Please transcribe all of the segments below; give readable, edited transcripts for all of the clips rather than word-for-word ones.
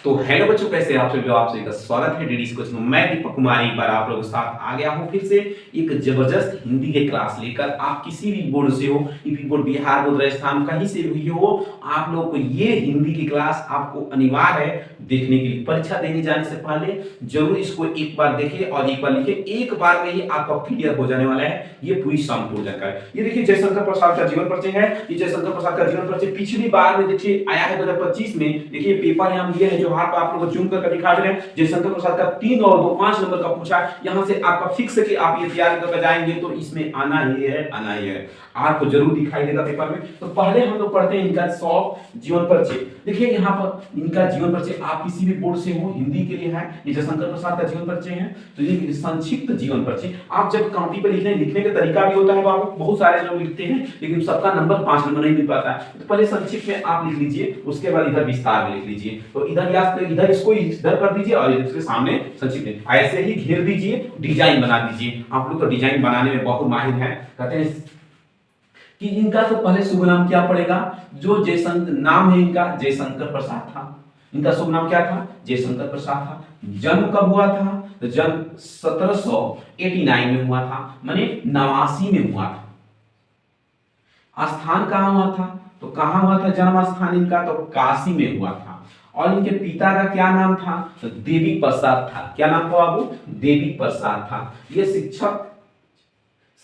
तो हेलो बच्चों, कैसे आप सभी? आप सभी का स्वागत है डीडी कोच में। मैं दीपक कुमार एक बार आप लोगों के साथ आ गया हूं फिर से एक जबरदस्त हिंदी के क्लास लेकर। आप किसी भी बोर्ड से हो, UP board, Bihar board, Rajasthan, कहीं से भी हो, आप लोगों को ये हिंदी की क्लास आपको अनिवार्य है देखने के लिए। परीक्षा देने जाने से पहले जरूर इसको एक बार देखें और एक बार लिखें। एक बार में ही आपका क्लियर हो जाने वाला है ये पूरी संपूर्ण जानकारी। ये देखिए जयशंकर प्रसाद का जीवन परिचय है। ये जयशंकर प्रसाद का जीवन परिचय पिछली बार में देखिए आया है 2025 में। देखिए पेपर हम लिए हैं जो हाथ आप लोगों को चुन कर दिखा दे रहे हैं। जयशंकर प्रसाद का 3 और 2 5 नंबर का पूछा है। यहां से आपका फिक्स है कि आप ये तैयारी करके जाएंगे तो इसमें आना ही है, आना ही है। आपको जरूर दिखाई देगा पेपर में। तो पहले हम लोग पढ़ते हैं इनका शॉर्ट जीवन परिचय। देखिए यहाँ पर इनका जीवन परिचय आप किसी भी बोर्ड से हो, हिंदी के लिए है। ये जयशंकर प्रसाद का जीवन परिचय है। तो ये संक्षिप्त जीवन परिचय आप जब कॉपी पर लिखने का तरीका भी होता है बाबू, बहुत सारे लोग लिखते हैं लेकिन सबका नंबर 5 नंबर नहीं मिल पाता है। तो पहले संक्षिप्त में आप लिख लीजिए, उसके बाद इधर विस्तार में लिख लीजिए। तो इधर इधर इसको इधर कर दीजिए और इसके सामने संक्षिप्त में ऐसे ही घेर दीजिए, डिजाइन बना दीजिए। आप लोग तो डिजाइन बनाने में बहुत माहिर हैं। कहते हैं कि इनका तो पहले शुभ नाम क्या पड़ेगा? जो जयशंकर नाम है इनका जयशंकर प्रसाद था। इनका शुभ नाम क्या था? जयशंकर प्रसाद था। जन्म कब हुआ था? तो जन्म 1789 में हुआ था, माने 89 में हुआ था। स्थान कहां हुआ था? तो कहां हुआ था जन्म स्थान इनका? तो काशी में हुआ था। और इनके पिता का क्या नाम था? तो देवी प्रसाद था। क्या नाम था बाबू? देवी प्रसाद था। ये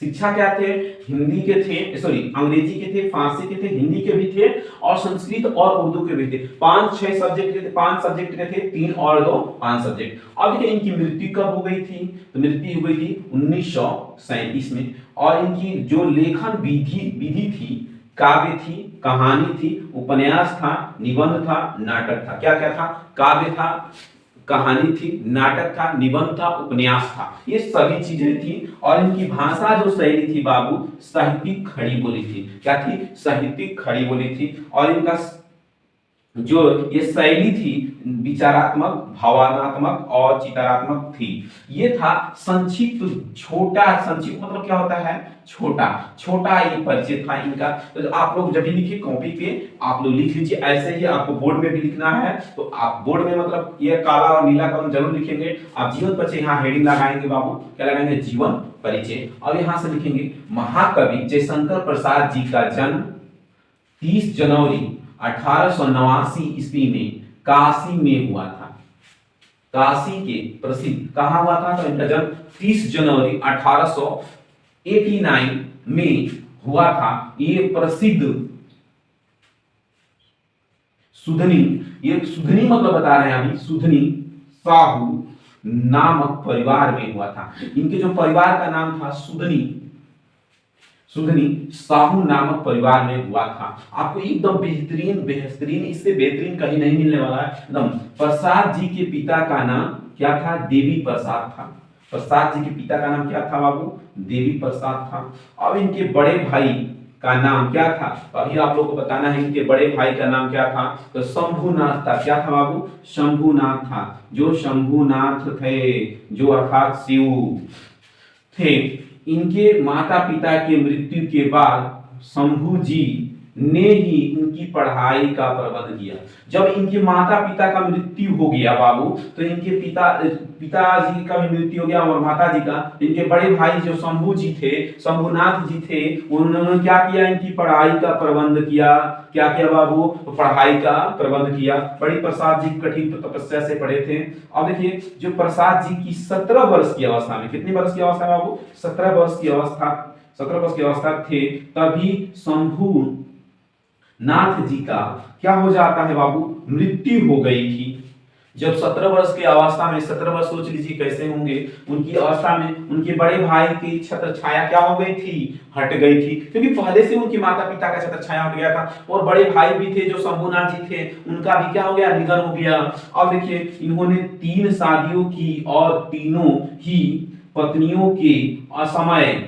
शिक्षा क्या थे? हिंदी के थे, सॉरी अंग्रेजी के थे, फारसी के थे, हिंदी के भी थे और संस्कृत और उर्दू के भी थे। 5-6 सब्जेक्ट के थे, 5 सब्जेक्ट के थे, 3 और 2 5 सब्जेक्ट। अब देखिए इनकी मृत्यु कब हो गई थी? तो मृत्यु हो गई थी 1937 में। और इनकी जो लेखन विधि थी, काव्य थी, कहानी थी, उपन्यास था, निबंध था, नाटक था। क्या क्या था? काव्य था, कहानी थी, नाटक था, निबंध था, उपन्यास था। ये सभी चीजें थी। और इनकी भाषा जो शैली थी बाबू, साहित्यिक खड़ी बोली थी। क्या थी? साहित्यिक खड़ी बोली थी। और इनका जो ये शैली थी विचारात्मक, भावनात्मक और चित्रात्मक थी। ये था संक्षिप्त, छोटा। संक्षिप्त मतलब क्या होता है? छोटा छोटा ये परिचय था इनका। तो आप लोग जब भी लिखिए कॉपी पे आप लोग लिख लीजिए। ऐसे ही आपको बोर्ड में भी लिखना है तो आप बोर्ड में मतलब ये काला और नीला कलम जरूर लिखेंगे। आप जीवन परिचय यहाँ हेडिंग लगाएंगे बाबू, क्या लगाएंगे? जीवन परिचय। और यहाँ से लिखेंगे महाकवि जयशंकर प्रसाद जी का जन्म 30 जनवरी 1889 ईस्वी में काशी में हुआ था। काशी के प्रसिद्ध कहां हुआ था? तो इनका जन्म 30 जनवरी 1889 में हुआ था। ये प्रसिद्ध सुधनी, ये सुधनी मतलब बता रहे हैं अभी, सुधनी साहू नामक परिवार में हुआ था। इनके जो परिवार का नाम था सुधनी साहू नामक परिवार में हुआ था। आपको एकदम बेहतरीन, इससे बेहतरीन कहीं नहीं मिलने वाला है एकदम। प्रसाद जी के पिता का नाम क्या था? देवी प्रसाद था। प्रसाद जी के पिता का नाम क्या था बाबू? देवी प्रसाद था। अब इनके बड़े भाई का नाम क्या था? तो अभी आप लोग को बताना है इनके बड़े भाई का नाम क्या था? तो शंभुनाथ था। क्या था बाबू? शंभुनाथ था। जो शंभुनाथ थे, जो अर्थात शिव थे। इनके माता पिता की मृत्यु के बाद शंभू जी ने ही इनकी पढ़ाई का प्रबंध किया। जब इनके माता पिता का मृत्यु हो गया बाबू, तो इनके पिताजी का भी मृत्यु हो गया और माता जी का। इनके बड़े भाई जो शंभू जी थे, शंभुनाथ जी थे, उन्होंने क्या किया? इनकी पढ़ाई का प्रबंध किया। क्या किया बाबू? तो पढ़ाई का प्रबंध किया। बड़ी प्रसाद जी कठिन तपस्या से पढ़े थे। अब देखिए जो प्रसाद जी की 17 वर्ष की अवस्था में, कितने वर्ष की अवस्था बाबू? 17 वर्ष की अवस्था थे, तभी शंभू नाथ जी का क्या हो जाता है बाबू? मृत्यु हो गई थी। जब 17 वर्ष की अवस्था में, 17 वर्ष सोच लीजिए कैसे होंगे उनकी अवस्था में, उनके बड़े भाई की छत्र छाया क्या हो गई थी? हट गई थी। क्योंकि पहले से उनके माता पिता का छत्र छाया हट गया था। और बड़े भाई भी थे जो शंभुनाथ जी थे, उनका भी क्या हो गया? निधन हो गया। अब देखिए इन्होंने 3 शादियों की और तीनों ही पत्नियों की असमय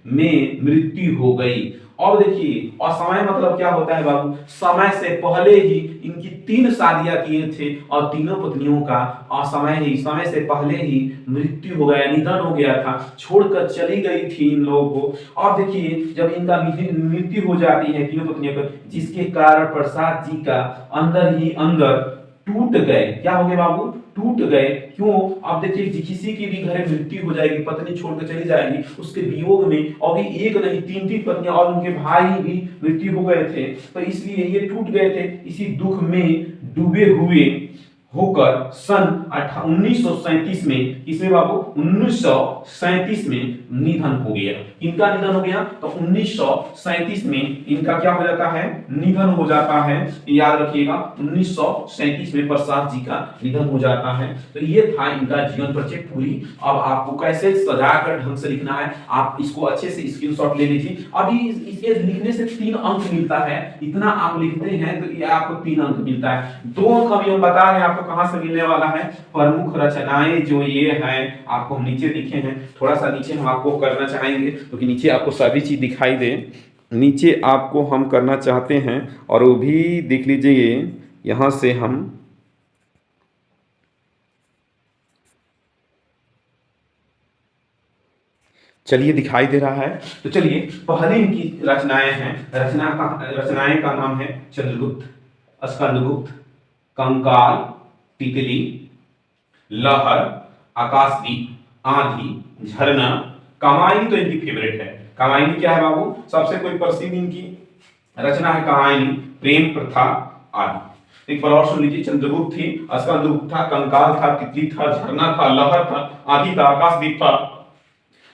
में मृत्यु हो गई। अब देखिए असमय मतलब क्या होता है बाबू? समय से पहले ही इनकी 3 शादियां किए थे और तीनों पत्नियों का समय से पहले ही मृत्यु हो गया, निधन हो गया था, छोड़कर चली गई थी इन लोगों को। अब देखिए जब इनका मृत्यु हो जाती है तीनों पत्नियों पर, जिसके कारण प्रसाद जी का अंदर ही अंदर टूट गए। क्या हो गए बाबू? टूट गए। क्यों? आप देखिए किसी की भी घर मृत्यु हो जाएगी, पत्नी छोड़कर चली जाएगी, उसके वियोग में और भी एक नहीं तीन तीन पत्नियां और उनके भाई भी मृत्यु हो गए थे, तो इसलिए ये टूट गए थे। इसी दुख में डूबे हुए होकर सन 1937 में, किसमें बाबू? 1937 में निधन हो गया। इनका निधन हो गया, तो 1937 में इनका क्या हो जाता है? निधन हो जाता है। याद रखिएगा 1937 में प्रसाद जी का निधन हो जाता है। तो ये था इनका जीवन परिचय पूरी। अब आपको कैसे सजाकर ढंग से लिखना है, आप इसको अच्छे से स्क्रीनशॉट ले लीजिए। अभी इसे लिखने से 3 अंक मिलता है, इतना आप लिखते हैं तो ये आपको 3 अंक मिलता है। 2 अंक अभी हम बता रहे हैं आपको कहां से मिलने वाला है। प्रमुख रचनाएं जो ये हैं, आपको हम नीचे लिखे हैं, थोड़ा सा नीचे हम आपको करना चाहेंगे क्योंकि नीचे आपको सभी चीज दिखाई दे। नीचे आपको हम करना चाहते हैं और वो भी देख लीजिए, यहां से हम चलिए दिखाई दे रहा है। तो चलिए पहली इनकी रचनाएं हैं, रचनाएं का नाम है चंद्रगुप्त, स्कंदगुप्त, कंकाल, तितली, लहर, आकाशदीप, आंधी, झरना, कामायनी। तो इनकी फेवरेट है। कामायनी क्या है बाबू? सबसे कोई प्रसिद्ध इनकी रचना है कामायनी, प्रेम प्रथा आदि। एक बार और सुन लीजिए। चंद्रगुप्त थी, स्कंदगुप्त था, कंकाल था, तितली था, झरना था, लहर था, आंधी था, आकाशदीप था,